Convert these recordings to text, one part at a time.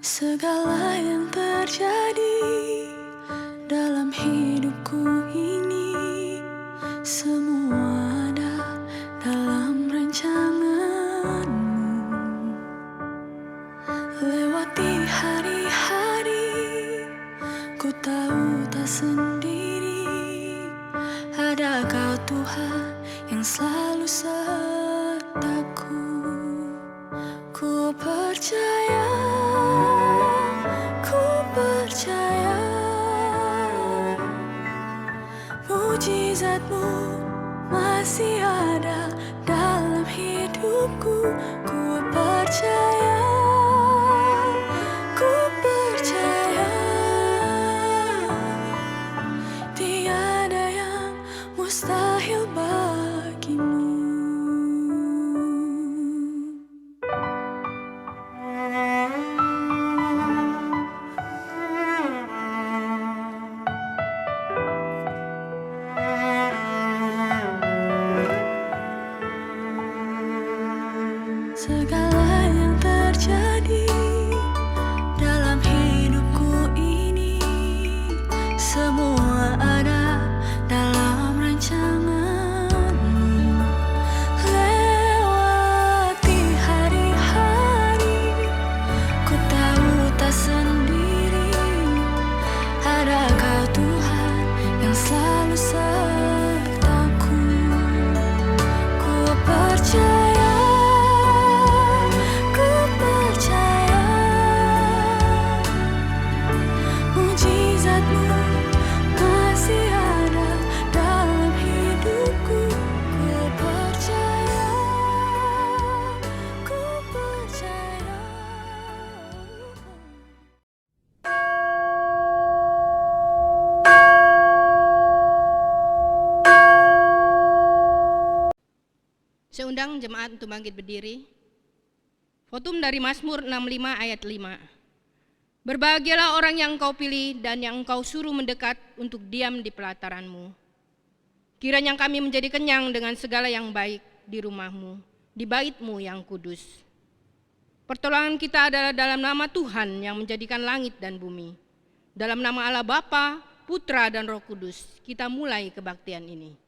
Segala yang terjadi dalam hidupku ini, semua ada dalam rancangan-Mu. Lewati hari-hari, ku tahu tak sendiri. Ada Kau Tuhan yang selalu sertaku. Ku percaya, ku percaya, mujizat-Mu masih ada dalam hidupku. Ku percaya, ku percaya, tiada yang mustahil bagi-Mu. Segala yang terjadi dalam hidupku ini, semua ada dalam rancangan-Mu. Lewati hari-hari, ku tahu tak sendiri. Ada Kau Tuhan yang selalu sertaku. Ku percaya, mujizat-Mu masih ada dalam hidupku. Ku percaya, ku percaya. Saya undang jemaat untuk bangkit berdiri. Fotum dari Mazmur 65 ayat 5. Berbahagialah orang yang Kau pilih dan yang Engkau suruh mendekat untuk diam di pelataran-Mu. Kiranya kami menjadi kenyang dengan segala yang baik di rumah-Mu, di bait-Mu yang kudus. Pertolongan kita adalah dalam nama Tuhan yang menjadikan langit dan bumi. Dalam nama Allah Bapa, Putra dan Roh Kudus, kita mulai kebaktian ini.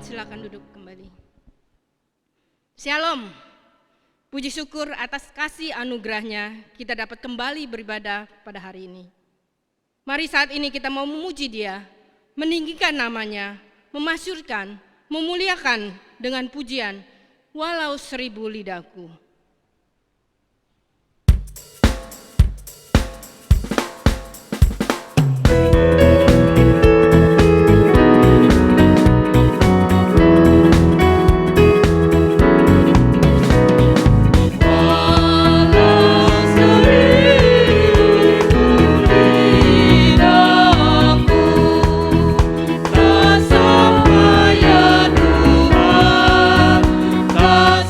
Silakan duduk kembali. Shalom. Puji syukur atas kasih anugerahnya kita dapat kembali beribadah pada hari ini. Mari saat ini kita mau memuji Dia, meninggikan namanya, memasyurkan, memuliakan dengan pujian walau 1000 lidahku. Kau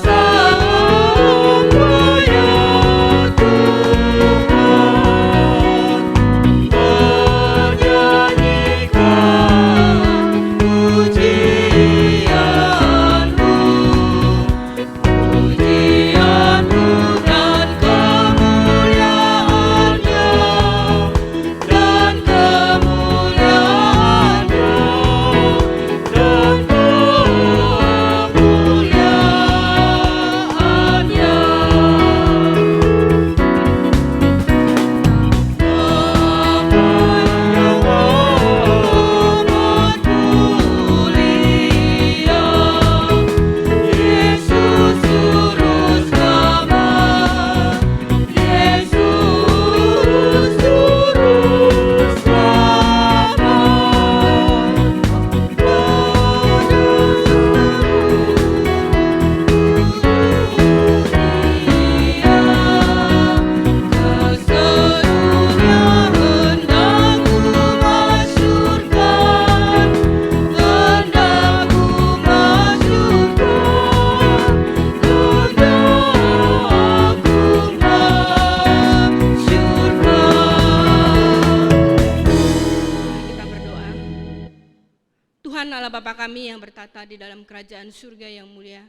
Allah Bapa kami yang bertata di dalam kerajaan surga yang mulia.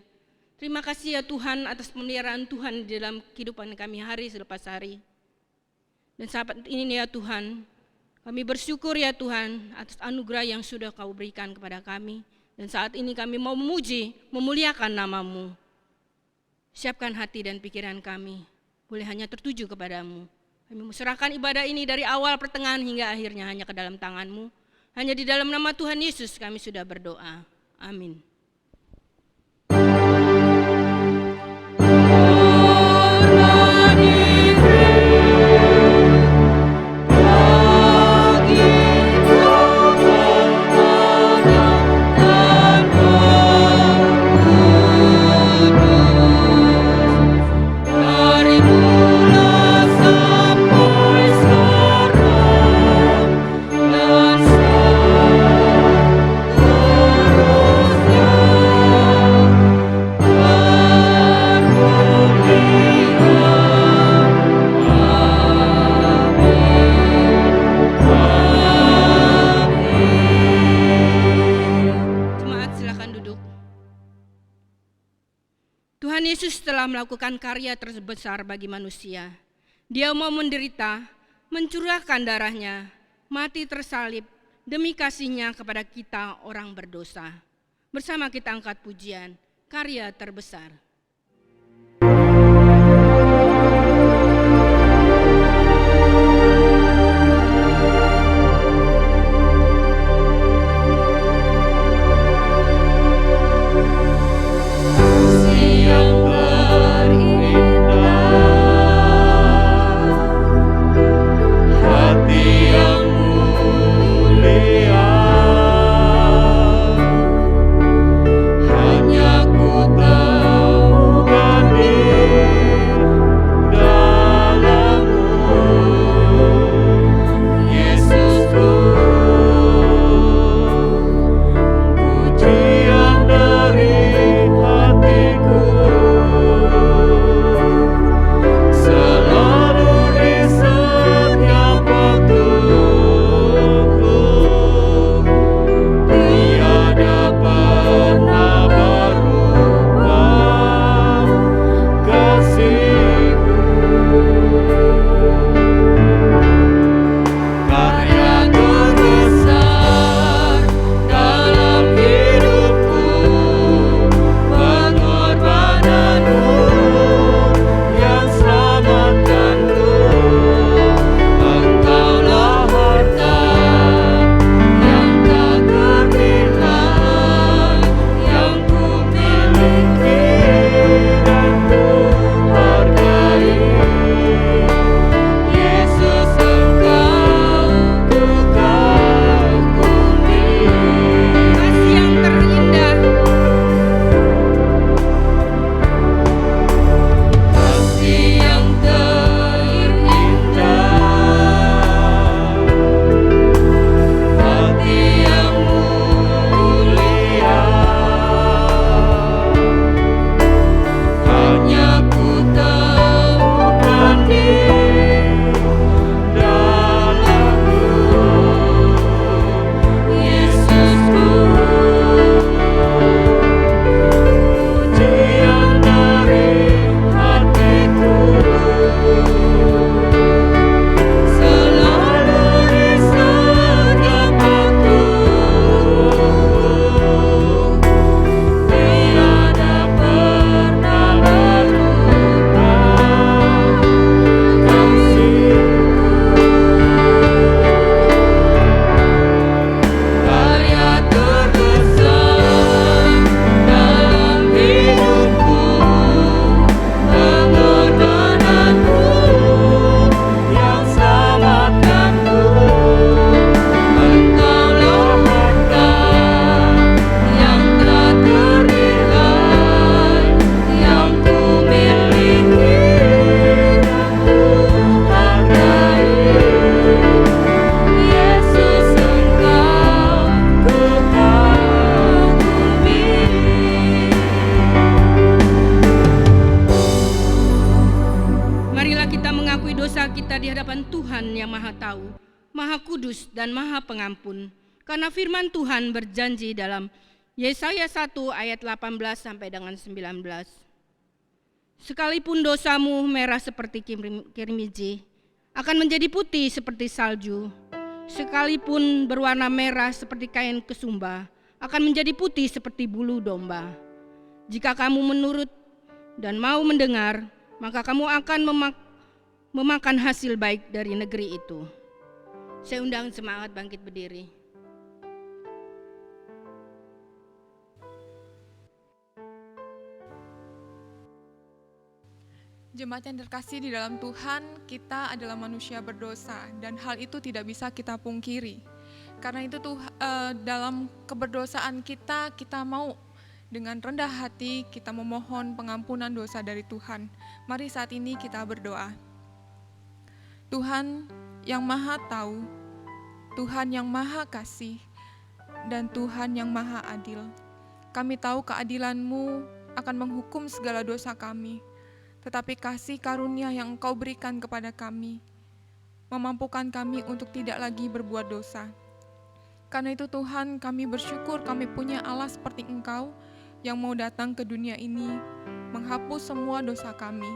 Terima kasih ya Tuhan atas pemeliharaan Tuhan di dalam kehidupan kami hari selepas hari. Dan saat ini ya Tuhan, kami bersyukur ya Tuhan atas anugerah yang sudah Kau berikan kepada kami. Dan saat ini kami mau memuji, memuliakan nama-Mu. Siapkan hati dan pikiran kami, boleh hanya tertuju kepadamu. Kami serahkan ibadah ini dari awal, pertengahan hingga akhirnya hanya ke dalam tangan-Mu. Hanya di dalam nama Tuhan Yesus kami sudah berdoa. Amin. Tuhan Yesus telah melakukan karya terbesar bagi manusia. Dia mau menderita, mencurahkan darahnya, mati tersalib demi kasih-Nya kepada kita orang berdosa. Bersama kita angkat pujian, karya terbesar. Maha Tahu, Maha Kudus dan Maha Pengampun. Karena firman Tuhan berjanji dalam Yesaya 1 ayat 18 sampai dengan 19. Sekalipun dosamu merah seperti kirmiji, akan menjadi putih seperti salju. Sekalipun berwarna merah seperti kain kesumba, akan menjadi putih seperti bulu domba. Jika kamu menurut dan mau mendengar, maka kamu akan memakan hasil baik dari negeri itu. Saya undang jemaat bangkit berdiri. Jemaat yang terkasih di dalam Tuhan, kita adalah manusia berdosa dan hal itu tidak bisa kita pungkiri. Karena itu dalam keberdosaan kita mau dengan rendah hati kita memohon pengampunan dosa dari Tuhan. Mari saat ini kita berdoa. Tuhan yang Maha Tahu, Tuhan yang Maha Kasih, dan Tuhan yang Maha Adil. Kami tahu keadilan-Mu akan menghukum segala dosa kami. Tetapi kasih karunia yang Engkau berikan kepada kami memampukan kami untuk tidak lagi berbuat dosa. Karena itu Tuhan, kami bersyukur kami punya Allah seperti Engkau yang mau datang ke dunia ini menghapus semua dosa kami.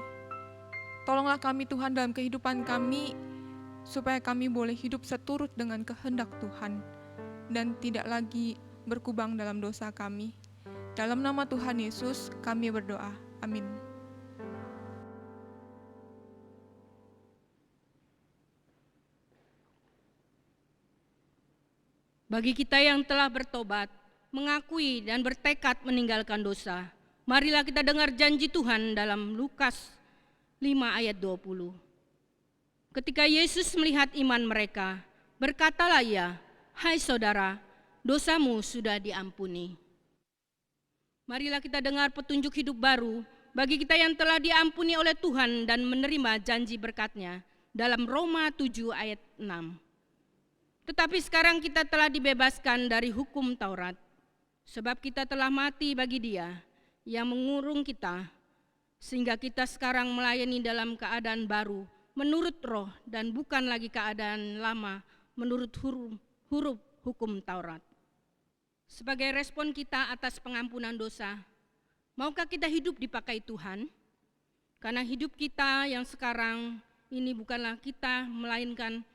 Tolonglah kami Tuhan dalam kehidupan kami supaya kami boleh hidup seturut dengan kehendak Tuhan dan tidak lagi berkubang dalam dosa kami. Dalam nama Tuhan Yesus kami berdoa. Amin. Bagi kita yang telah bertobat, mengakui dan bertekad meninggalkan dosa, marilah kita dengar janji Tuhan dalam Lukas 5 ayat 20. Ketika Yesus melihat iman mereka, berkatalah ia, "Hai saudara, dosamu sudah diampuni." Marilah kita dengar petunjuk hidup baru bagi kita yang telah diampuni oleh Tuhan dan menerima janji berkat-Nya dalam Roma 7 ayat 6. Tetapi sekarang kita telah dibebaskan dari hukum Taurat, sebab kita telah mati bagi Dia yang mengurung kita, sehingga kita sekarang melayani dalam keadaan baru, menurut roh dan bukan lagi keadaan lama, menurut huruf hukum Taurat. Sebagai respon kita atas pengampunan dosa, maukah kita hidup dipakai Tuhan? Karena hidup kita yang sekarang ini bukanlah kita, melainkan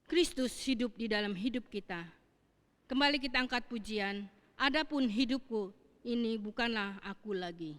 Kristus hidup di dalam hidup kita. Kembali kita angkat pujian, adapun hidupku ini bukanlah aku lagi.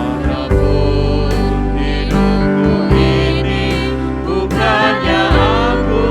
Adapun hidupku ini bukannya aku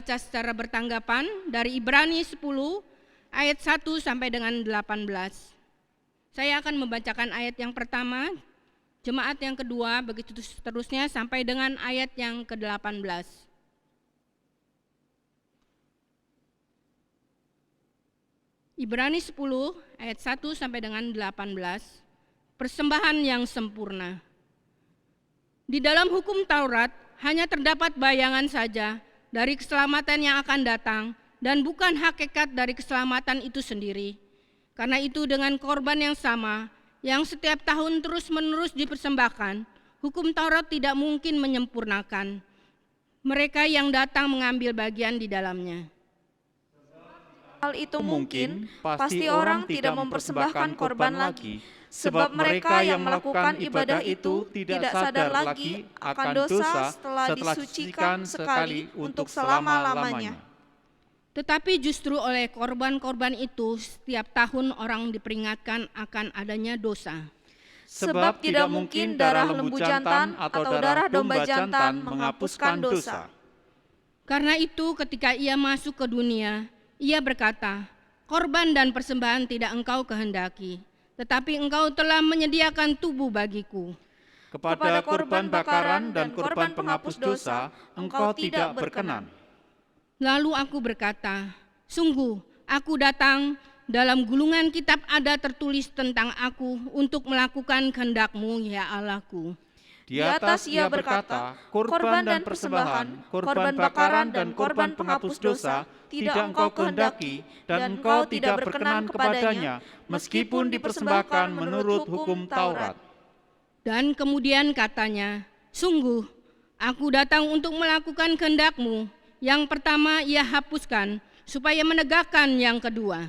membaca secara bertanggapan dari Ibrani 10 ayat 1 sampai dengan 18. Saya akan membacakan ayat yang pertama, jemaat yang kedua, begitu seterusnya sampai dengan ayat yang ke-18. Ibrani 10 ayat 1 sampai dengan 18, persembahan yang sempurna. Di dalam hukum Taurat hanya terdapat bayangan saja dari keselamatan yang akan datang dan bukan hakikat dari keselamatan itu sendiri. Karena itu dengan korban yang sama, yang setiap tahun terus-menerus dipersembahkan, hukum Taurat tidak mungkin menyempurnakan mereka yang datang mengambil bagian di dalamnya. Hal itu mungkin, pasti orang tidak mempersembahkan korban lagi, sebab mereka yang melakukan ibadah itu tidak sadar lagi akan dosa setelah disucikan sekali untuk selama-lamanya. Tetapi justru oleh korban-korban itu setiap tahun orang diperingatkan akan adanya dosa. Sebab tidak mungkin darah lembu jantan atau darah domba jantan menghapuskan dosa. Karena itu ketika ia masuk ke dunia, ia berkata, korban dan persembahan tidak engkau kehendaki, tetapi engkau telah menyediakan tubuh bagiku. Kepada korban bakaran dan korban penghapus dosa, engkau tidak berkenan. Lalu aku berkata, sungguh aku datang, dalam gulungan kitab ada tertulis tentang aku untuk melakukan kehendak-Mu ya Allahku. Di atas ia berkata, korban dan persembahan, korban bakaran dan korban penghapus dosa tidak engkau kehendaki dan engkau tidak berkenan kepadanya, meskipun dipersembahkan menurut hukum Taurat. Dan kemudian katanya, sungguh aku datang untuk melakukan kehendak-Mu. Yang pertama ia hapuskan, supaya menegakkan yang kedua.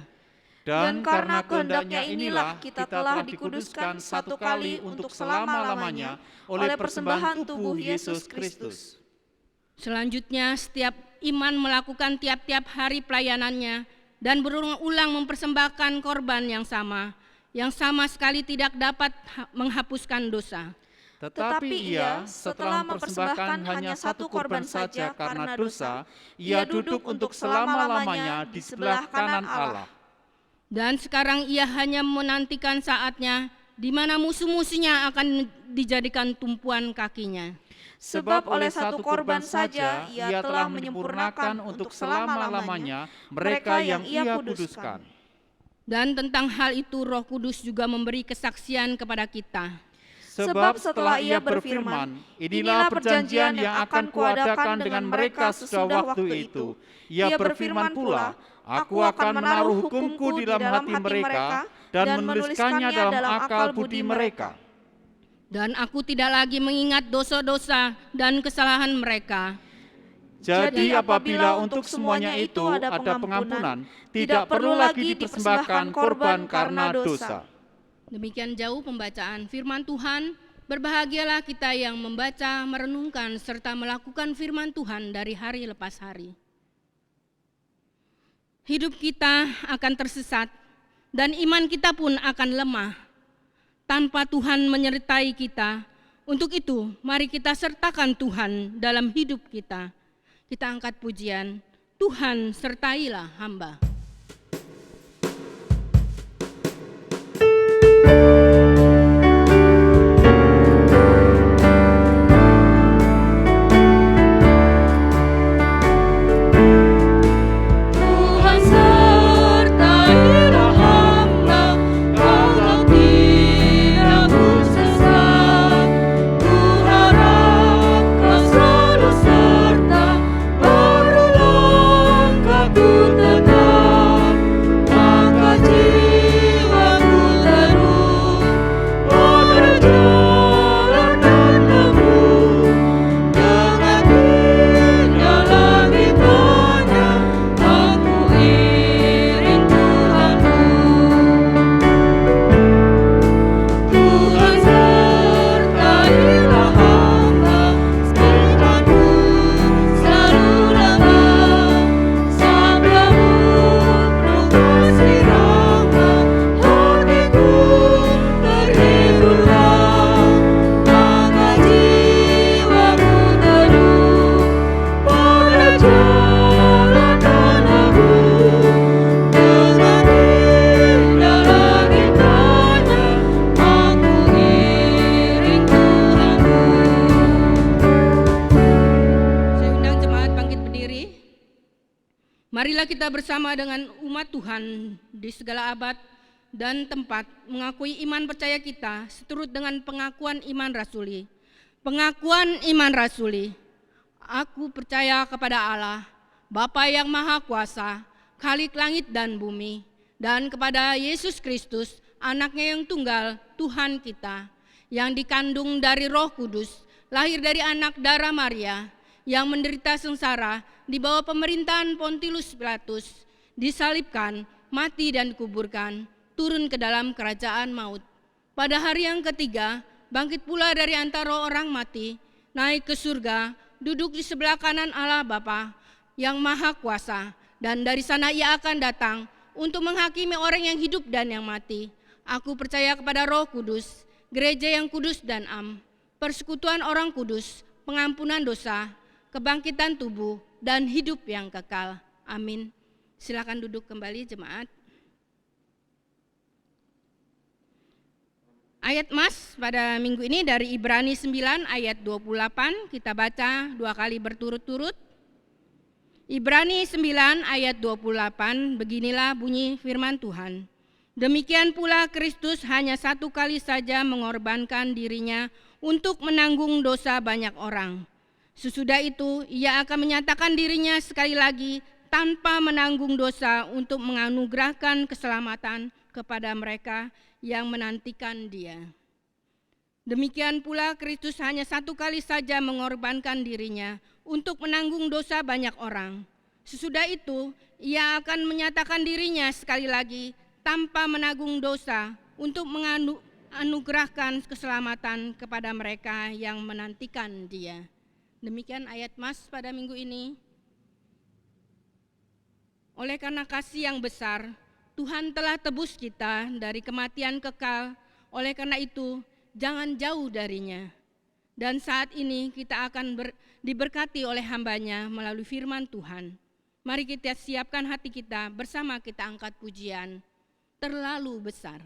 Dan karena kehendaknya inilah kita telah dikuduskan satu kali untuk selama-lamanya oleh persembahan tubuh Yesus Kristus. Selanjutnya setiap iman melakukan tiap-tiap hari pelayanannya dan berulang-ulang mempersembahkan korban yang sama sekali tidak dapat menghapuskan dosa. Tetapi ia setelah mempersembahkan hanya satu korban saja karena dosa, ia duduk untuk selama-lamanya di sebelah kanan Allah. Dan sekarang ia hanya menantikan saatnya di mana musuh-musuhnya akan dijadikan tumpuan kakinya. Sebab oleh satu korban saja ia telah menyempurnakan untuk selama-lamanya mereka yang ia kuduskan. Dan tentang hal itu Roh Kudus juga memberi kesaksian kepada kita. Sebab setelah ia berfirman, inilah perjanjian yang akan kuadakan dengan mereka sesudah waktu itu. Ia berfirman pula, aku akan menaruh hukumku di dalam hati mereka dan menuliskannya dalam akal budi mereka. Dan aku tidak lagi mengingat dosa-dosa dan kesalahan mereka. Jadi apabila untuk semuanya itu ada pengampunan, tidak perlu lagi dipersembahkan korban karena dosa. Demikian jauh pembacaan firman Tuhan. Berbahagialah kita yang membaca, merenungkan, serta melakukan firman Tuhan dari hari lepas hari. Hidup kita akan tersesat dan iman kita pun akan lemah tanpa Tuhan menyertai kita. Untuk itu, mari kita sertakan Tuhan dalam hidup kita. Kita angkat pujian, Tuhan sertailah hamba. Ku tetap marilah kita bersama dengan umat Tuhan di segala abad dan tempat mengakui iman percaya kita seturut dengan pengakuan iman rasuli. Pengakuan iman rasuli. Aku percaya kepada Allah, Bapa yang Maha Kuasa, Khalik langit dan bumi, dan kepada Yesus Kristus, Anaknya yang tunggal, Tuhan kita, yang dikandung dari Roh Kudus, lahir dari anak darah Maria, yang menderita sengsara di bawah pemerintahan Pontius Pilatus, disalibkan, mati dan dikuburkan, turun ke dalam kerajaan maut. Pada hari yang ketiga, bangkit pula dari antara orang mati, naik ke surga, duduk di sebelah kanan Allah Bapa yang Maha Kuasa, dan dari sana Ia akan datang untuk menghakimi orang yang hidup dan yang mati. Aku percaya kepada Roh Kudus, gereja yang kudus dan am, persekutuan orang kudus, pengampunan dosa, kebangkitan tubuh, dan hidup yang kekal. Amin. Silakan duduk kembali jemaat. Ayat Mas pada minggu ini dari Ibrani 9 ayat 28, kita baca 2 kali berturut-turut. Ibrani 9 ayat 28, beginilah bunyi firman Tuhan. Demikian pula Kristus hanya satu kali saja mengorbankan dirinya untuk menanggung dosa banyak orang. Sesudah itu Ia akan menyatakan dirinya sekali lagi tanpa menanggung dosa untuk menganugerahkan keselamatan kepada mereka yang menantikan Dia. Demikian pula Kristus hanya satu kali saja mengorbankan dirinya untuk menanggung dosa banyak orang. Sesudah itu Ia akan menyatakan dirinya sekali lagi tanpa menanggung dosa untuk menganugerahkan keselamatan kepada mereka yang menantikan Dia. Demikian ayat Mas pada minggu ini. Oleh karena kasih yang besar, Tuhan telah tebus kita dari kematian kekal. Oleh karena itu, jangan jauh darinya. Dan saat ini kita akan diberkati oleh hamba-Nya melalui firman Tuhan. Mari kita siapkan hati kita, bersama kita angkat pujian. Terlalu besar.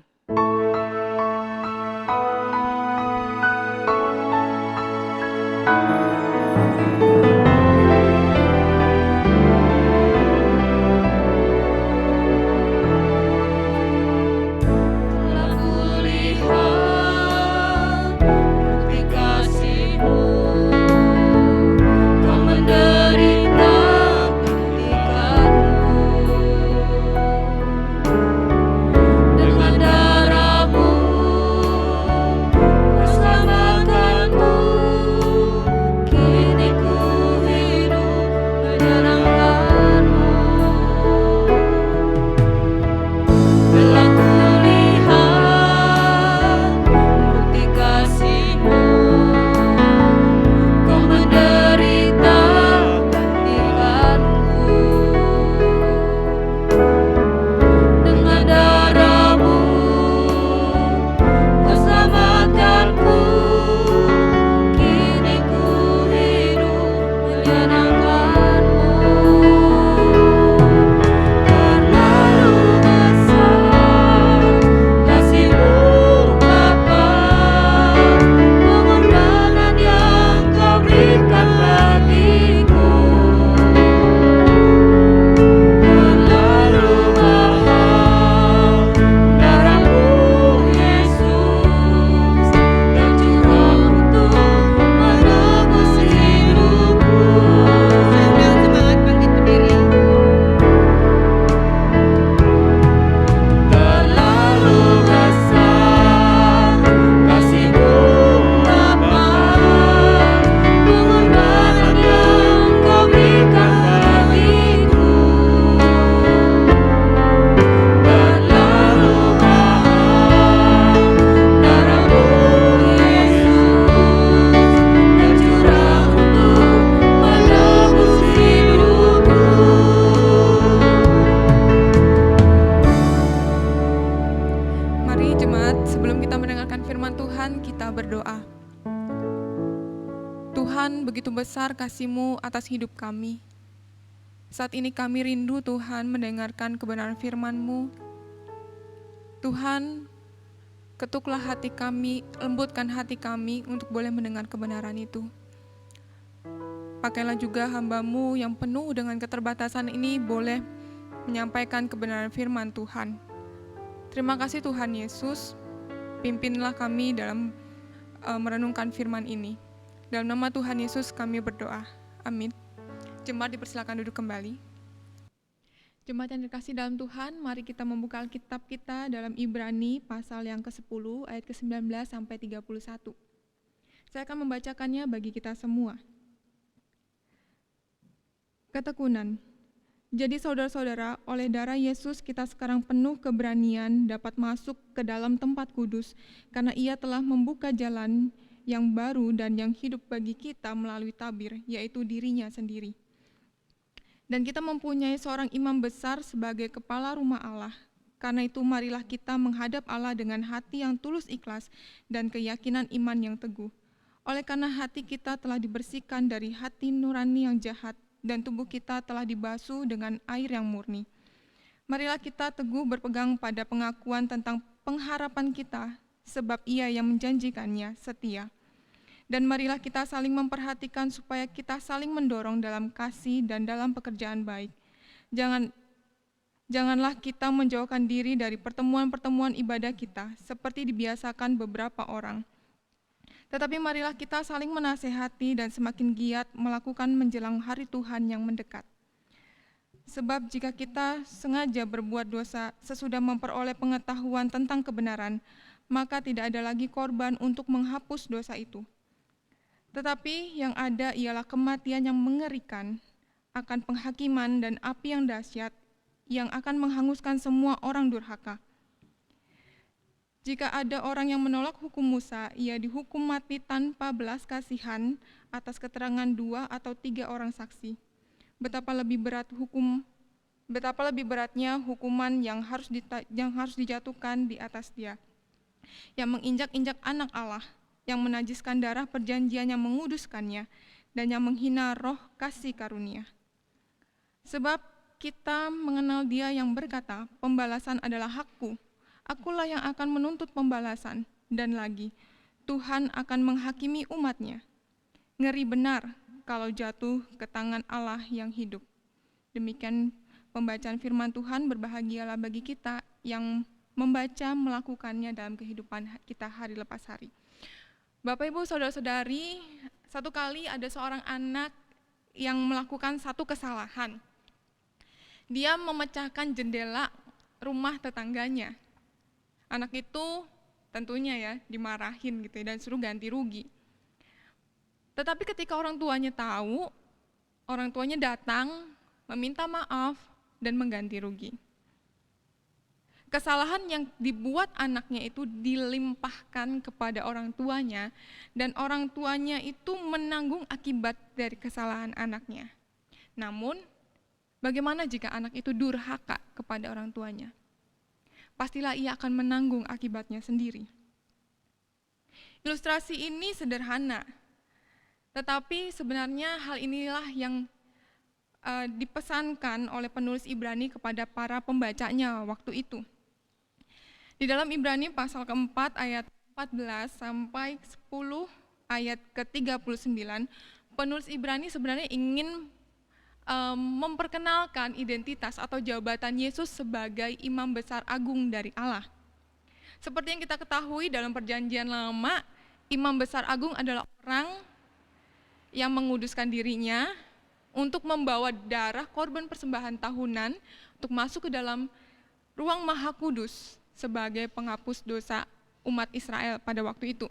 besar kasih-Mu atas hidup kami. Saat ini kami rindu Tuhan mendengarkan kebenaran firman-Mu. Tuhan, ketuklah hati kami, lembutkan hati kami untuk boleh mendengar kebenaran itu. Pakailah juga hamba-Mu yang penuh dengan keterbatasan ini boleh menyampaikan kebenaran firman Tuhan. Terima kasih Tuhan Yesus, pimpinlah kami dalam merenungkan firman ini. Dalam nama Tuhan Yesus kami berdoa. Amin. Jemaat dipersilakan duduk kembali. Jemaat yang dikasih dalam Tuhan, mari kita membuka Alkitab kita dalam Ibrani pasal yang ke-10 ayat ke-19 sampai 31. Saya akan membacakannya bagi kita semua. Ketekunan. Jadi saudara-saudara, oleh darah Yesus kita sekarang penuh keberanian dapat masuk ke dalam tempat kudus, karena Ia telah membuka jalan yang baru dan yang hidup bagi kita melalui tabir, yaitu dirinya sendiri. Dan kita mempunyai seorang imam besar sebagai kepala rumah Allah. Karena itu marilah kita menghadap Allah dengan hati yang tulus ikhlas dan keyakinan iman yang teguh. Oleh karena hati kita telah dibersihkan dari hati nurani yang jahat, dan tubuh kita telah dibasuh dengan air yang murni. Marilah kita teguh berpegang pada pengakuan tentang pengharapan kita, sebab Ia yang menjanjikannya setia. Dan marilah kita saling memperhatikan supaya kita saling mendorong dalam kasih dan dalam pekerjaan baik. Janganlah kita menjauhkan diri dari pertemuan-pertemuan ibadah kita, seperti dibiasakan beberapa orang. Tetapi marilah kita saling menasehati dan semakin giat melakukan menjelang hari Tuhan yang mendekat. Sebab jika kita sengaja berbuat dosa sesudah memperoleh pengetahuan tentang kebenaran, maka tidak ada lagi korban untuk menghapus dosa itu. Tetapi yang ada ialah kematian yang mengerikan, akan penghakiman dan api yang dahsyat, yang akan menghanguskan semua orang durhaka. Jika ada orang yang menolak hukum Musa, ia dihukum mati tanpa belas kasihan atas keterangan 2 atau 3 orang saksi. Betapa lebih beratnya hukuman yang harus dijatuhkan di atas dia, yang menginjak-injak anak Allah, yang menajiskan darah perjanjian yang menguduskannya, dan yang menghina roh kasih karunia. Sebab kita mengenal Dia yang berkata, pembalasan adalah hakku, akulah yang akan menuntut pembalasan, dan lagi, Tuhan akan menghakimi umat-Nya. Ngeri benar kalau jatuh ke tangan Allah yang hidup. Demikian pembacaan firman Tuhan. Berbahagialah bagi kita yang membaca, melakukannya dalam kehidupan kita hari lepas hari. Bapak, Ibu, Saudara-saudari, satu kali ada seorang anak yang melakukan satu kesalahan. Dia memecahkan jendela rumah tetangganya. Anak itu tentunya ya dimarahin gitu ya, dan suruh ganti rugi. Tetapi ketika orang tuanya tahu, orang tuanya datang meminta maaf dan mengganti rugi. Kesalahan yang dibuat anaknya itu dilimpahkan kepada orang tuanya, dan orang tuanya itu menanggung akibat dari kesalahan anaknya. Namun, bagaimana jika anak itu durhaka kepada orang tuanya? Pastilah ia akan menanggung akibatnya sendiri. Ilustrasi ini sederhana, tetapi sebenarnya hal inilah yang dipesankan oleh penulis Ibrani kepada para pembacanya waktu itu. Di dalam Ibrani pasal keempat ayat 14 sampai 10 ayat ke-39, penulis Ibrani sebenarnya ingin memperkenalkan identitas atau jabatan Yesus sebagai imam besar agung dari Allah. Seperti yang kita ketahui dalam perjanjian lama, imam besar agung adalah orang yang menguduskan dirinya untuk membawa darah korban persembahan tahunan untuk masuk ke dalam ruang maha kudus sebagai penghapus dosa umat Israel pada waktu itu.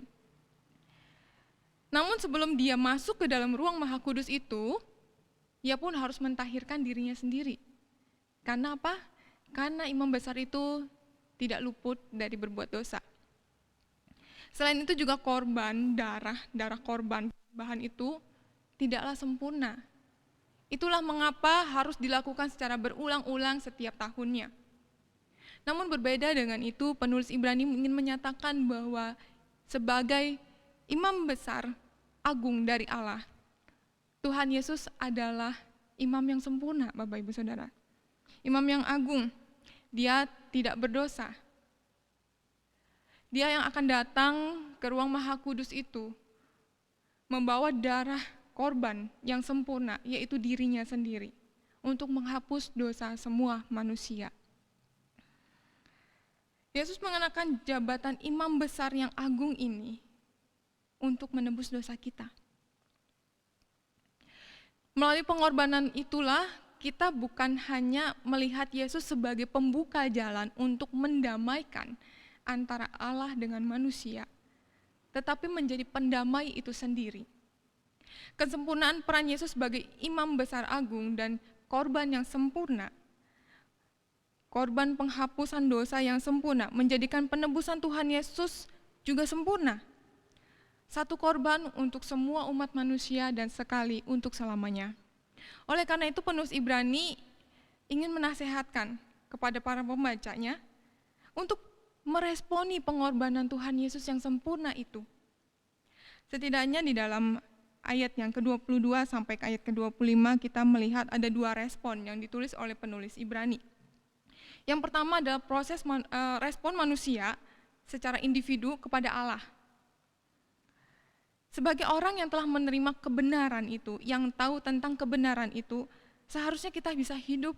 Namun sebelum dia masuk ke dalam ruang maha kudus itu, ia pun harus mentahirkan dirinya sendiri. Karena apa? Karena imam besar itu tidak luput dari berbuat dosa. Selain itu juga korban darah korban bahan itu tidaklah sempurna. Itulah mengapa harus dilakukan secara berulang-ulang setiap tahunnya. Namun berbeda dengan itu, penulis Ibrani ingin menyatakan bahwa sebagai imam besar agung dari Allah, Tuhan Yesus adalah imam yang sempurna, Bapak Ibu Saudara. Imam yang agung, dia tidak berdosa. Dia yang akan datang ke ruang maha kudus itu, membawa darah korban yang sempurna, yaitu dirinya sendiri, untuk menghapus dosa semua manusia. Yesus mengenakan jabatan imam besar yang agung ini untuk menebus dosa kita. Melalui pengorbanan itulah kita bukan hanya melihat Yesus sebagai pembuka jalan untuk mendamaikan antara Allah dengan manusia, tetapi menjadi pendamai itu sendiri. Kesempurnaan peran Yesus sebagai imam besar agung dan korban yang sempurna, korban penghapusan dosa yang sempurna, menjadikan penebusan Tuhan Yesus juga sempurna. Satu korban untuk semua umat manusia dan sekali untuk selamanya. Oleh karena itu penulis Ibrani ingin menasehatkan kepada para pembacanya untuk meresponi pengorbanan Tuhan Yesus yang sempurna itu. Setidaknya di dalam ayat yang ke-22 sampai ke ayat ke-25 kita melihat ada dua respon yang ditulis oleh penulis Ibrani. Yang pertama adalah respon manusia secara individu kepada Allah. Sebagai orang yang telah menerima kebenaran itu, yang tahu tentang kebenaran itu, seharusnya kita bisa hidup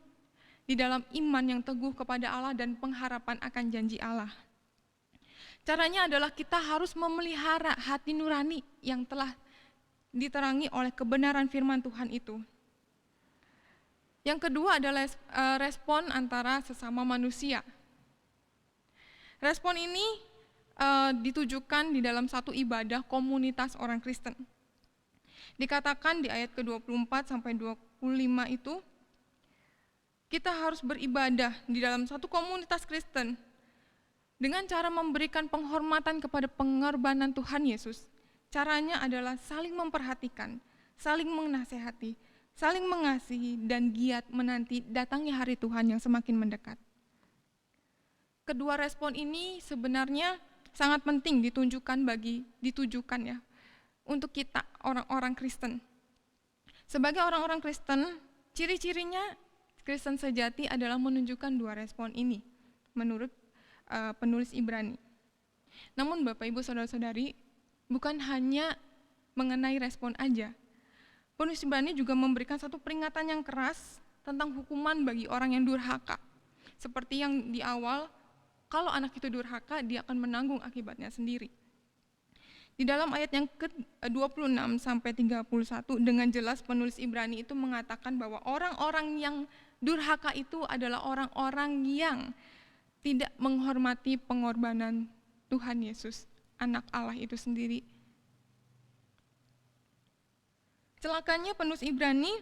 di dalam iman yang teguh kepada Allah dan pengharapan akan janji Allah. Caranya adalah kita harus memelihara hati nurani yang telah diterangi oleh kebenaran firman Tuhan itu. Yang kedua adalah respon antara sesama manusia. Respon ini ditujukan di dalam satu ibadah komunitas orang Kristen. Dikatakan di ayat ke-24 sampai 25 itu, kita harus beribadah di dalam satu komunitas Kristen dengan cara memberikan penghormatan kepada pengorbanan Tuhan Yesus. Caranya adalah saling memperhatikan, saling menasehati, saling mengasihi, dan giat menanti datangnya hari Tuhan yang semakin mendekat. Kedua respon ini sebenarnya sangat penting ditujukan ya untuk kita orang-orang Kristen. Sebagai orang-orang Kristen, ciri-cirinya Kristen sejati adalah menunjukkan dua respon ini menurut penulis Ibrani. Namun Bapak Ibu Saudara-saudari, bukan hanya mengenai respon aja. Penulis Ibrani juga memberikan satu peringatan yang keras tentang hukuman bagi orang yang durhaka. Seperti yang di awal, kalau anak itu durhaka, dia akan menanggung akibatnya sendiri. Di dalam ayat yang ke-26 sampai 31 dengan jelas penulis Ibrani itu mengatakan bahwa orang-orang yang durhaka itu adalah orang-orang yang tidak menghormati pengorbanan Tuhan Yesus, anak Allah itu sendiri. Celakanya penulis Ibrani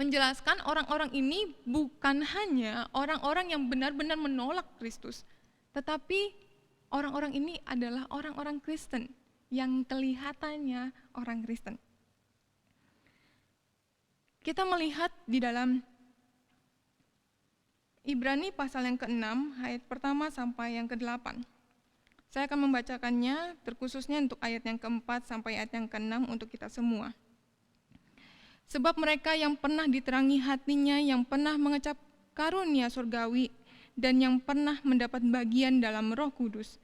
menjelaskan orang-orang ini bukan hanya orang-orang yang benar-benar menolak Kristus, tetapi orang-orang ini adalah orang-orang Kristen yang kelihatannya orang Kristen. Kita melihat di dalam Ibrani pasal yang ke-6 ayat pertama sampai yang ke-8. Saya akan membacakannya terkhususnya untuk ayat yang ke-4 sampai ayat yang ke-6 untuk kita semua. Sebab mereka yang pernah diterangi hatinya, yang pernah mengecap karunia surgawi, dan yang pernah mendapat bagian dalam Roh Kudus,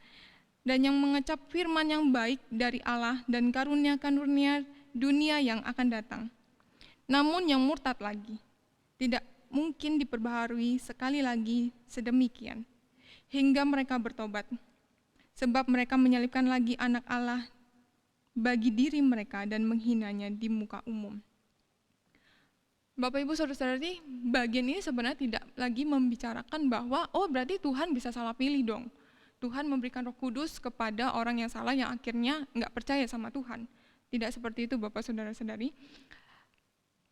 dan yang mengecap firman yang baik dari Allah dan karunia-karunia dunia yang akan datang. Namun yang murtad lagi, tidak mungkin diperbaharui sekali lagi sedemikian, hingga mereka bertobat. Sebab mereka menyalibkan lagi anak Allah bagi diri mereka dan menghinanya di muka umum. Bapak Ibu Saudara-saudari, bagian ini sebenarnya tidak lagi membicarakan bahwa berarti Tuhan bisa salah pilih dong. Tuhan memberikan Roh Kudus kepada orang yang salah yang akhirnya nggak percaya sama Tuhan. Tidak seperti itu Bapak Saudara-saudari.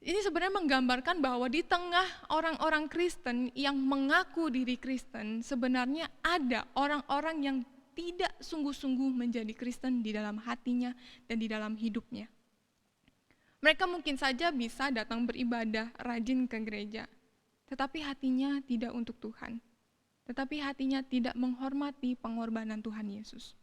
Ini sebenarnya menggambarkan bahwa di tengah orang-orang Kristen yang mengaku diri Kristen, sebenarnya ada orang-orang yang tidak sungguh-sungguh menjadi Kristen di dalam hatinya dan di dalam hidupnya. Mereka mungkin saja bisa datang beribadah, rajin ke gereja, tetapi hatinya tidak untuk Tuhan. Tetapi hatinya tidak menghormati pengorbanan Tuhan Yesus.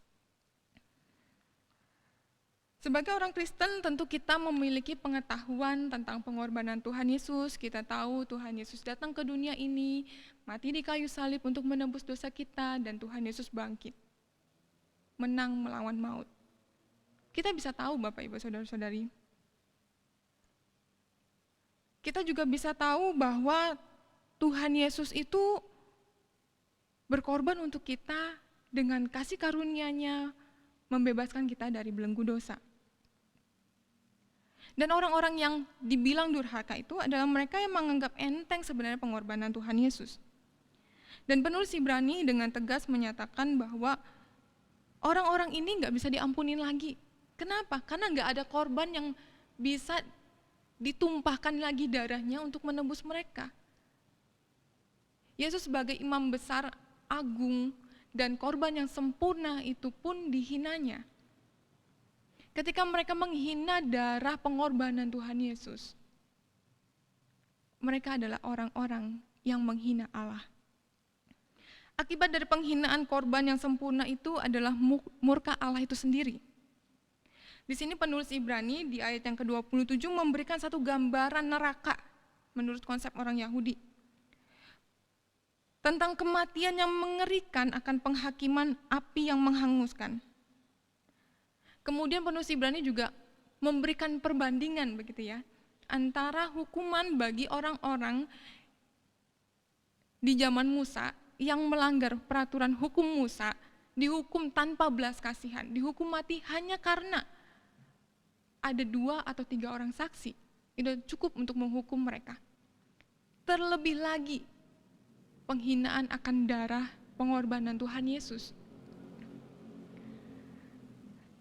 Sebagai orang Kristen tentu kita memiliki pengetahuan tentang pengorbanan Tuhan Yesus. Kita tahu Tuhan Yesus datang ke dunia ini, mati di kayu salib untuk menebus dosa kita, dan Tuhan Yesus bangkit, menang melawan maut. Kita bisa tahu Bapak Ibu Saudara-saudari, kita juga bisa tahu bahwa Tuhan Yesus itu berkorban untuk kita dengan kasih karunia-Nya membebaskan kita dari belenggu dosa. Dan orang-orang yang dibilang durhaka itu adalah mereka yang menganggap enteng sebenarnya pengorbanan Tuhan Yesus. Dan penulis Ibrani dengan tegas menyatakan bahwa orang-orang ini nggak bisa diampunin lagi. Kenapa? Karena nggak ada korban yang bisa ditumpahkan lagi darahnya untuk menebus mereka. Yesus sebagai imam besar agung dan korban yang sempurna itu pun dihinanya. Ketika mereka menghina darah pengorbanan Tuhan Yesus, mereka adalah orang-orang yang menghina Allah. Akibat dari penghinaan korban yang sempurna itu adalah murka Allah itu sendiri. Di sini penulis Ibrani di ayat yang ke-27 memberikan satu gambaran neraka menurut konsep orang Yahudi. Tentang kematian yang mengerikan akan penghakiman api yang menghanguskan. Kemudian penulis Ibrani juga memberikan perbandingan begitu ya, antara hukuman bagi orang-orang di zaman Musa yang melanggar peraturan hukum Musa, dihukum tanpa belas kasihan, dihukum mati hanya karena ada 2 atau 3 orang saksi, itu cukup untuk menghukum mereka. Terlebih lagi penghinaan akan darah pengorbanan Tuhan Yesus.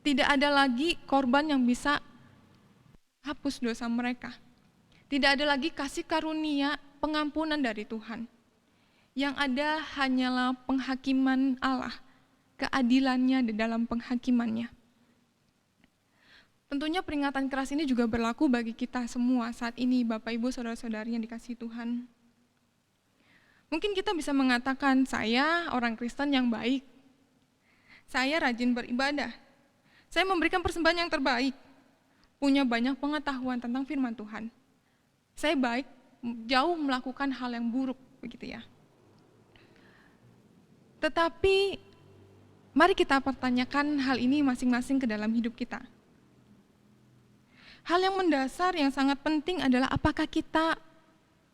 Tidak ada lagi korban yang bisa hapus dosa mereka. Tidak ada lagi kasih karunia pengampunan dari Tuhan. Yang ada hanyalah penghakiman Allah, keadilannya di dalam penghakimannya. Tentunya peringatan keras ini juga berlaku bagi kita semua saat ini, Bapak Ibu Saudara-saudari yang dikasihi Tuhan. Mungkin kita bisa mengatakan, saya orang Kristen yang baik. Saya rajin beribadah. Saya memberikan persembahan yang terbaik, punya banyak pengetahuan tentang firman Tuhan. Saya baik, jauh melakukan hal yang buruk, begitu ya. Tetapi, mari kita pertanyakan hal ini masing-masing ke dalam hidup kita. Hal yang mendasar yang sangat penting adalah apakah kita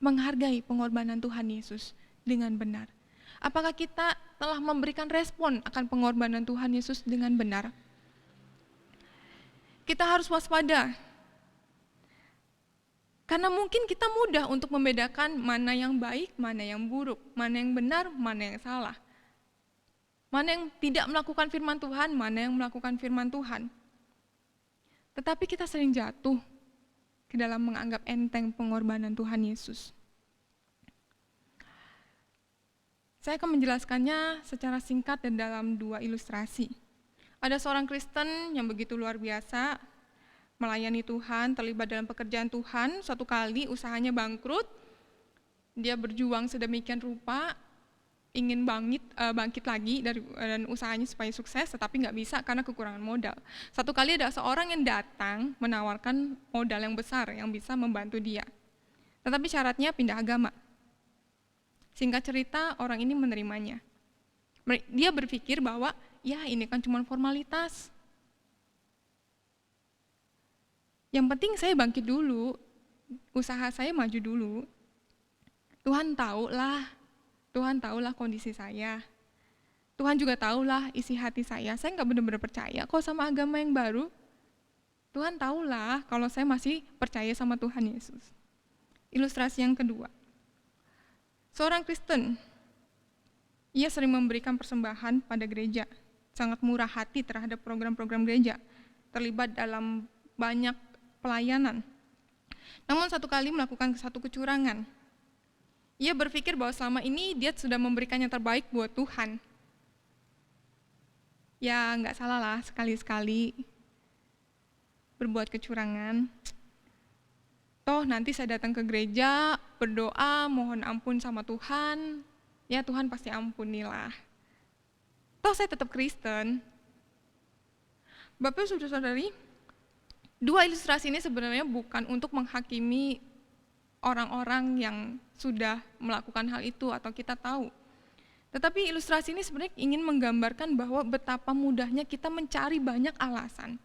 menghargai pengorbanan Tuhan Yesus dengan benar. Apakah kita telah memberikan respon akan pengorbanan Tuhan Yesus dengan benar. Kita harus waspada. Karena mungkin kita mudah untuk membedakan mana yang baik, mana yang buruk, mana yang benar, mana yang salah. Mana yang tidak melakukan firman Tuhan, mana yang melakukan firman Tuhan. Tetapi kita sering jatuh ke dalam menganggap enteng pengorbanan Tuhan Yesus. Saya akan menjelaskannya secara singkat dan dalam 2 ilustrasi. Ada seorang Kristen yang begitu luar biasa, melayani Tuhan, terlibat dalam pekerjaan Tuhan, suatu kali usahanya bangkrut, dia berjuang sedemikian rupa, ingin bangkit lagi dan usahanya supaya sukses, tetapi nggak bisa karena kekurangan modal. Satu kali ada seorang yang datang menawarkan modal yang besar yang bisa membantu dia. Tetapi syaratnya pindah agama. Singkat cerita, orang ini menerimanya. Dia berpikir bahwa ya ini kan cuma formalitas. Yang penting saya bangkit dulu, usaha saya maju dulu. Tuhan tahulah kondisi saya. Tuhan juga tahulah isi hati saya. Saya nggak benar-benar percaya kok sama agama yang baru. Tuhan tahulah kalau saya masih percaya sama Tuhan Yesus. Ilustrasi yang kedua. Seorang Kristen, ia sering memberikan persembahan pada gereja. Sangat murah hati terhadap program-program gereja, terlibat dalam banyak pelayanan. Namun satu kali melakukan satu kecurangan. Ia berpikir bahwa selama ini dia sudah memberikan yang terbaik buat Tuhan. Ya nggak salah lah sekali-sekali berbuat kecurangan. Toh nanti saya datang ke gereja, berdoa, mohon ampun sama Tuhan, ya Tuhan pasti ampunilah. Toh saya tetap Kristen. Bapak saudara-saudari, 2 ilustrasi ini sebenarnya bukan untuk menghakimi orang-orang yang sudah melakukan hal itu atau kita tahu. Tetapi ilustrasi ini sebenarnya ingin menggambarkan bahwa betapa mudahnya kita mencari banyak alasan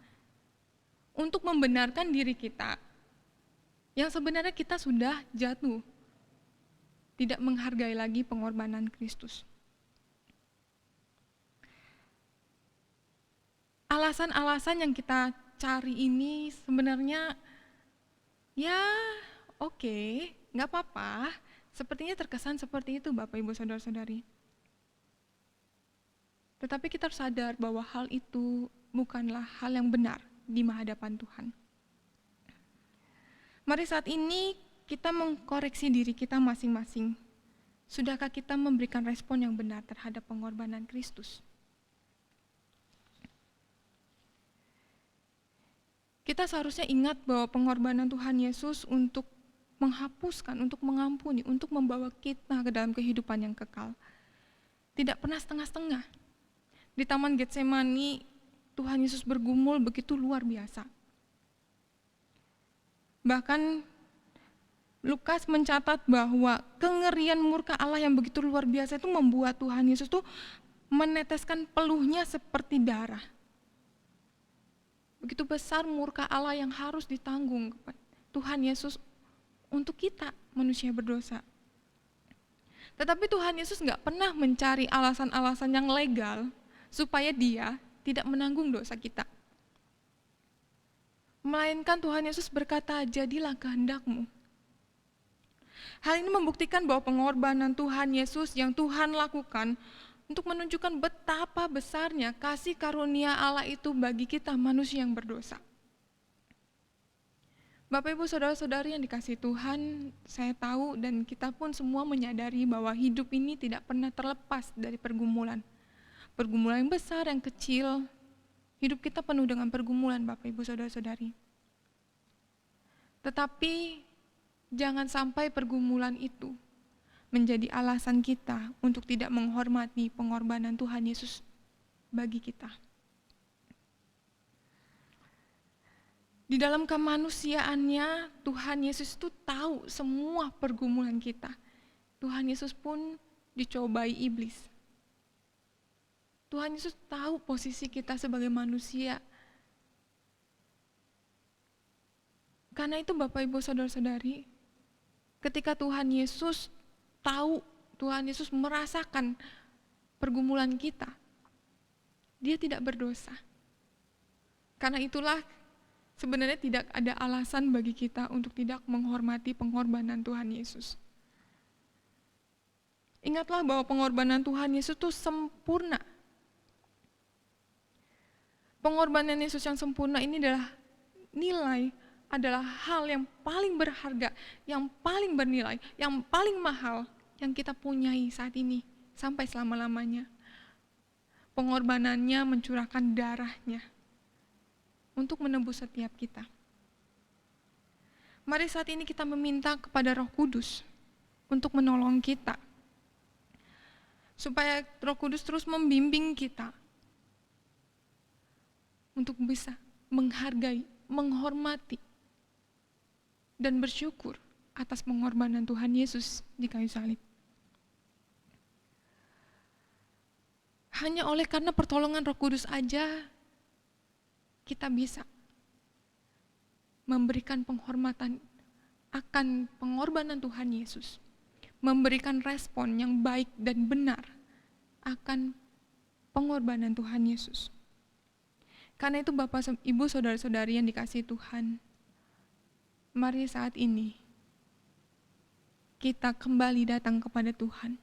untuk membenarkan diri kita yang sebenarnya kita sudah jatuh, tidak menghargai lagi pengorbanan Kristus. Alasan-alasan yang kita cari ini sebenarnya ya oke, nggak apa-apa. Sepertinya terkesan seperti itu Bapak Ibu Saudara-saudari. Tetapi kita harus sadar bahwa hal itu bukanlah hal yang benar di hadapan Tuhan. Mari saat ini kita mengkoreksi diri kita masing-masing. Sudahkah kita memberikan respon yang benar terhadap pengorbanan Kristus? Kita seharusnya ingat bahwa pengorbanan Tuhan Yesus untuk menghapuskan, untuk mengampuni, untuk membawa kita ke dalam kehidupan yang kekal. Tidak pernah setengah-setengah. Di Taman Getsemani, Tuhan Yesus bergumul begitu luar biasa. Bahkan Lukas mencatat bahwa kengerian murka Allah yang begitu luar biasa itu membuat Tuhan Yesus tuh meneteskan peluhnya seperti darah. Begitu besar murka Allah yang harus ditanggung Tuhan Yesus untuk kita manusia berdosa. Tetapi Tuhan Yesus gak pernah mencari alasan-alasan yang legal supaya dia tidak menanggung dosa kita. Melainkan Tuhan Yesus berkata, jadilah kehendakmu. Hal ini membuktikan bahwa pengorbanan Tuhan Yesus yang Tuhan lakukan untuk menunjukkan betapa besarnya kasih karunia Allah itu bagi kita manusia yang berdosa. Bapak Ibu Saudara-saudari yang dikasihi Tuhan, saya tahu dan kita pun semua menyadari bahwa hidup ini tidak pernah terlepas dari pergumulan. Pergumulan yang besar, yang kecil, hidup kita penuh dengan pergumulan Bapak Ibu Saudara-saudari. Tetapi jangan sampai pergumulan itu menjadi alasan kita untuk tidak menghormati pengorbanan Tuhan Yesus bagi kita. Di dalam kemanusiaannya, Tuhan Yesus itu tahu semua pergumulan kita. Tuhan Yesus pun dicobai iblis. Tuhan Yesus tahu posisi kita sebagai manusia. Karena itu Bapak Ibu Saudara-saudari, ketika Tuhan Yesus tahu, Tuhan Yesus merasakan pergumulan kita, dia tidak berdosa. Karena itulah sebenarnya tidak ada alasan bagi kita untuk tidak menghormati pengorbanan Tuhan Yesus. Ingatlah bahwa pengorbanan Tuhan Yesus itu sempurna. Pengorbanan Yesus yang sempurna ini adalah hal yang paling berharga, yang paling bernilai, yang paling mahal yang kita punyai saat ini sampai selama-lamanya. Pengorbanannya mencurahkan darahnya untuk menebus setiap kita. Mari saat ini kita meminta kepada Roh Kudus untuk menolong kita, supaya Roh Kudus terus membimbing kita untuk bisa menghargai, menghormati, dan bersyukur atas pengorbanan Tuhan Yesus di kayu salib. Hanya oleh karena pertolongan Roh Kudus aja kita bisa memberikan penghormatan akan pengorbanan Tuhan Yesus, memberikan respon yang baik dan benar akan pengorbanan Tuhan Yesus. Karena itu Bapak, Ibu, Saudara-saudari yang dikasihi Tuhan, mari saat ini kita kembali datang kepada Tuhan.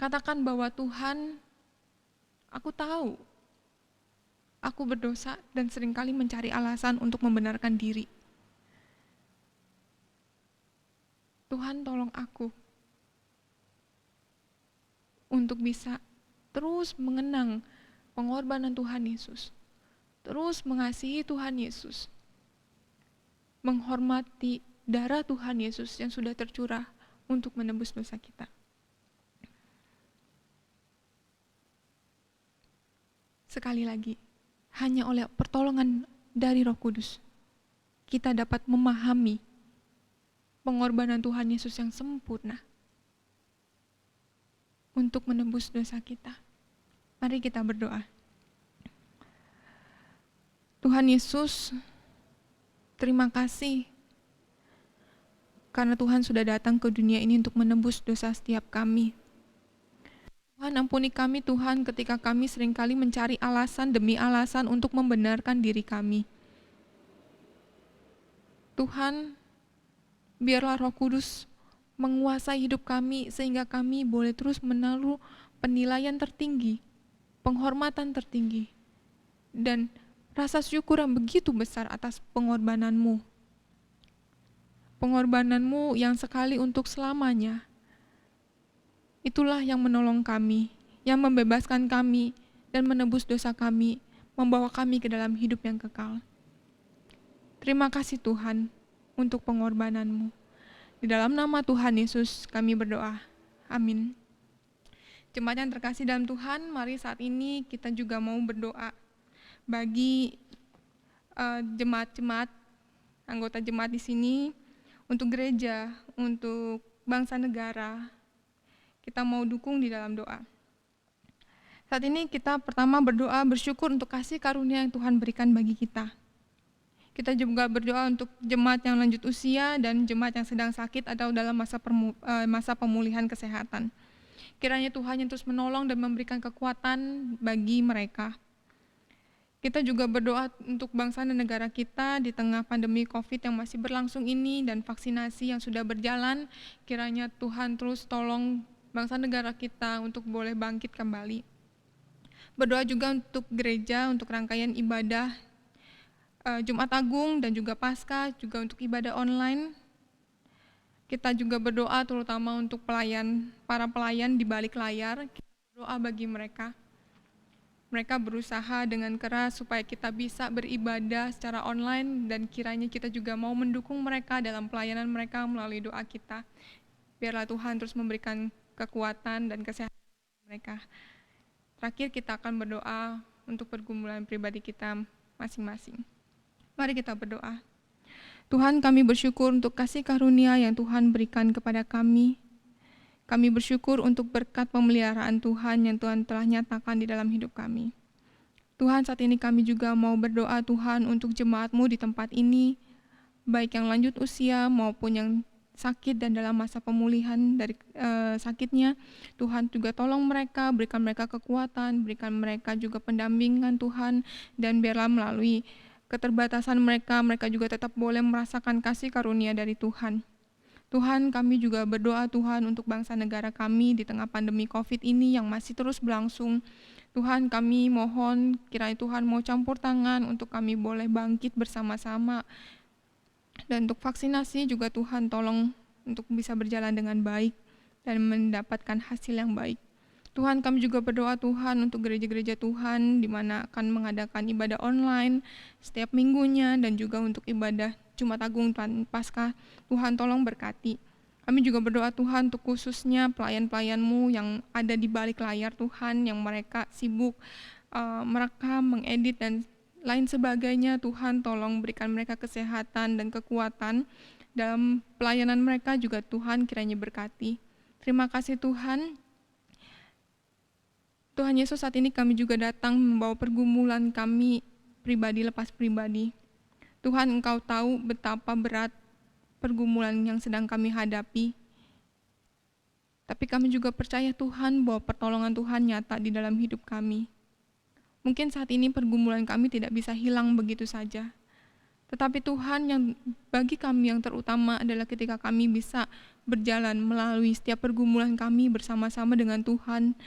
Katakan bahwa Tuhan, aku tahu aku berdosa dan seringkali mencari alasan untuk membenarkan diri. Tuhan, tolong aku untuk bisa terus mengenang pengorbanan Tuhan Yesus, terus mengasihi Tuhan Yesus, menghormati darah Tuhan Yesus yang sudah tercurah untuk menebus dosa kita. Sekali lagi, hanya oleh pertolongan dari Roh Kudus, kita dapat memahami pengorbanan Tuhan Yesus yang sempurna untuk menebus dosa kita. Mari kita berdoa. Tuhan Yesus, Terima kasih karena Tuhan sudah datang ke dunia ini untuk menebus dosa setiap kami. Tuhan, ampuni kami Tuhan ketika kami seringkali mencari alasan demi alasan untuk membenarkan diri kami. Tuhan, biarlah Roh Kudus menguasai hidup kami sehingga kami boleh terus menaruh penilaian tertinggi, penghormatan tertinggi, dan rasa syukur yang begitu besar atas pengorbananmu. Pengorbananmu yang sekali untuk selamanya. Itulah yang menolong kami, yang membebaskan kami, dan menebus dosa kami, membawa kami ke dalam hidup yang kekal. Terima kasih Tuhan untuk pengorbananmu. Di dalam nama Tuhan Yesus kami berdoa. Amin. Jemaat yang terkasih dalam Tuhan, mari saat ini kita juga mau berdoa bagi jemaat-jemaat, anggota jemaat di sini, untuk gereja, untuk bangsa negara. Kita mau dukung di dalam doa. Saat ini kita pertama berdoa bersyukur untuk kasih karunia yang Tuhan berikan bagi kita. Kita juga berdoa untuk jemaat yang lanjut usia dan jemaat yang sedang sakit atau dalam masa pemulihan kesehatan. Kiranya Tuhan yang terus menolong dan memberikan kekuatan bagi mereka. Kita juga berdoa untuk bangsa dan negara kita di tengah pandemi COVID yang masih berlangsung ini dan vaksinasi yang sudah berjalan. Kiranya Tuhan terus tolong bangsa negara kita untuk boleh bangkit kembali. Berdoa juga untuk gereja, untuk rangkaian ibadah Jumat Agung dan juga Paskah, juga untuk ibadah online. Kita juga berdoa terutama untuk para pelayan di balik layar. Kita berdoa bagi mereka. Mereka berusaha dengan keras supaya kita bisa beribadah secara online dan kiranya kita juga mau mendukung mereka dalam pelayanan mereka melalui doa kita. Biarlah Tuhan terus memberikan kekuatan dan kesehatan mereka. Terakhir kita akan berdoa untuk pergumulan pribadi kita masing-masing. Mari kita berdoa. Tuhan, kami bersyukur untuk kasih karunia yang Tuhan berikan kepada kami. Kami bersyukur untuk berkat pemeliharaan Tuhan yang Tuhan telah nyatakan di dalam hidup kami. Tuhan, saat ini kami juga mau berdoa Tuhan untuk jemaat-Mu di tempat ini, baik yang lanjut usia maupun yang sakit dan dalam masa pemulihan dari sakitnya. Tuhan juga tolong mereka, berikan mereka kekuatan, berikan mereka juga pendampingan Tuhan, dan biarlah melalui keterbatasan mereka juga tetap boleh merasakan kasih karunia dari Tuhan. Tuhan, kami juga berdoa Tuhan untuk bangsa negara kami di tengah pandemi COVID ini yang masih terus berlangsung. Tuhan, kami mohon kiranya Tuhan mau campur tangan untuk kami boleh bangkit bersama-sama. Dan untuk vaksinasi juga Tuhan tolong untuk bisa berjalan dengan baik dan mendapatkan hasil yang baik. Tuhan, kami juga berdoa Tuhan untuk gereja-gereja Tuhan di mana akan mengadakan ibadah online setiap minggunya dan juga untuk ibadah Jumat Agung dan Paskah. Tuhan tolong berkati. Kami juga berdoa Tuhan untuk khususnya pelayan-pelayan-Mu yang ada di balik layar Tuhan, yang mereka sibuk merekam, mengedit dan lain sebagainya. Tuhan tolong berikan mereka kesehatan dan kekuatan dalam pelayanan mereka juga. Tuhan kiranya berkati. Terima kasih Tuhan. Tuhan Yesus, saat ini kami juga datang membawa pergumulan kami pribadi lepas pribadi. Tuhan, Engkau tahu betapa berat pergumulan yang sedang kami hadapi. Tapi kami juga percaya Tuhan bahwa pertolongan Tuhan nyata di dalam hidup kami. Mungkin saat ini pergumulan kami tidak bisa hilang begitu saja. Tetapi Tuhan, yang bagi kami yang terutama adalah ketika kami bisa berjalan melalui setiap pergumulan kami bersama-sama dengan Tuhan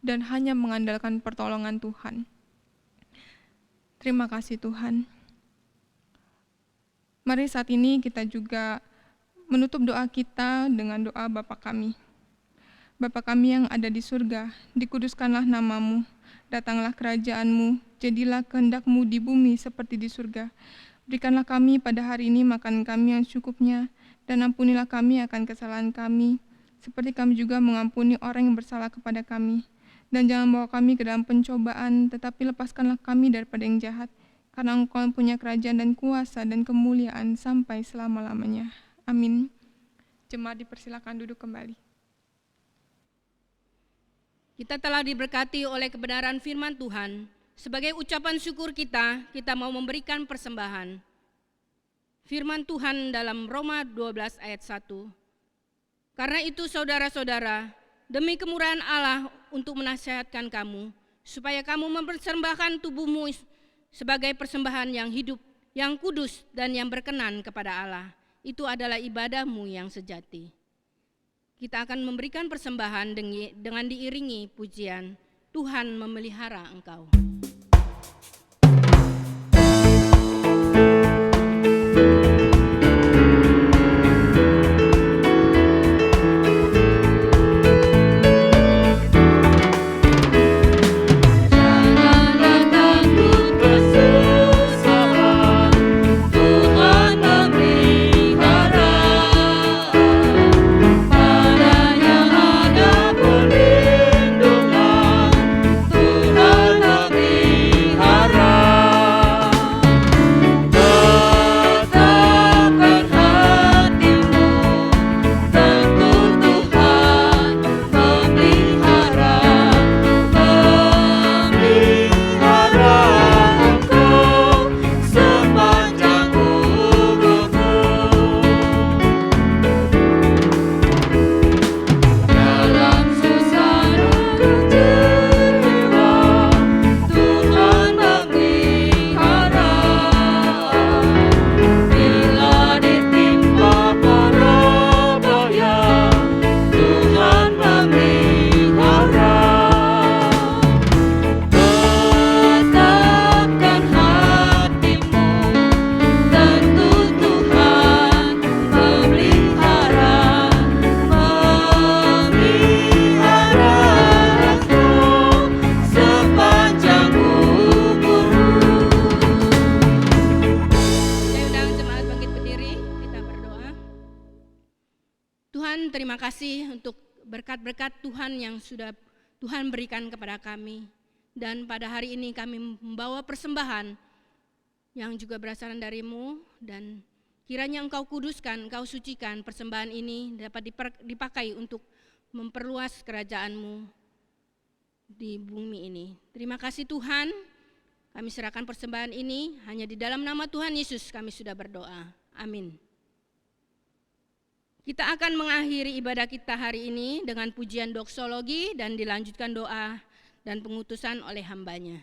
dan hanya mengandalkan pertolongan Tuhan. Terima kasih Tuhan. Mari saat ini kita juga menutup doa kita dengan doa Bapa kami. Bapa kami yang ada di surga, dikuduskanlah nama-Mu, datanglah kerajaan-Mu, jadilah kehendak-Mu di bumi seperti di surga. Berikanlah kami pada hari ini makan kami yang cukupnya, dan ampunilah kami akan kesalahan kami, seperti kami juga mengampuni orang yang bersalah kepada kami. Dan jangan bawa kami ke dalam pencobaan, tetapi lepaskanlah kami daripada yang jahat, karena Engkau punya kerajaan dan kuasa dan kemuliaan sampai selama-lamanya. Amin. Jemaat dipersilakan duduk kembali. Kita telah diberkati oleh kebenaran firman Tuhan. Sebagai ucapan syukur kita mau memberikan persembahan. Firman Tuhan dalam Roma 12 ayat 1. Karena itu saudara-saudara, demi kemurahan Allah untuk menasihatkan kamu, supaya kamu mempersembahkan tubuhmu sebagai persembahan yang hidup, yang kudus dan yang berkenan kepada Allah. Itu adalah ibadahmu yang sejati. Kita akan memberikan persembahan dengan diiringi pujian, Tuhan memelihara engkau. Terima kasih untuk berkat-berkat Tuhan yang sudah Tuhan berikan kepada kami. Dan pada hari ini kami membawa persembahan yang juga berasal darimu, dan kiranya Engkau kuduskan, Engkau sucikan persembahan ini dapat dipakai untuk memperluas kerajaan-Mu di bumi ini. Terima kasih Tuhan, kami serahkan persembahan ini hanya di dalam nama Tuhan Yesus kami sudah berdoa. Amin. Kita akan mengakhiri ibadah kita hari ini dengan pujian doksologi dan dilanjutkan doa dan pengutusan oleh hambanya.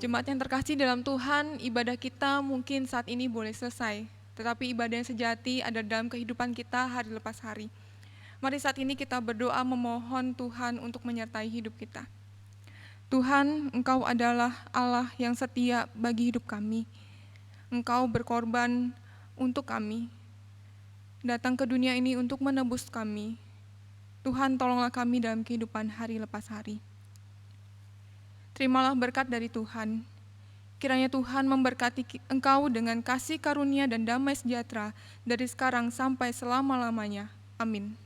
Jemaat yang terkasih dalam Tuhan, ibadah kita mungkin saat ini boleh selesai, tetapi ibadah yang sejati ada dalam kehidupan kita hari lepas hari. Mari saat ini kita berdoa memohon Tuhan untuk menyertai hidup kita. Tuhan, Engkau adalah Allah yang setia bagi hidup kami. Engkau berkorban untuk kami, datang ke dunia ini untuk menebus kami. Tuhan, tolonglah kami dalam kehidupan hari lepas hari. Terimalah berkat dari Tuhan. Kiranya Tuhan memberkati engkau dengan kasih karunia dan damai sejahtera dari sekarang sampai selama-lamanya. Amin.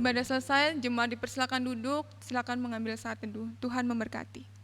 Ibadah selesai, jemaat dipersilakan duduk, silakan mengambil saat teduh. Tuhan memberkati.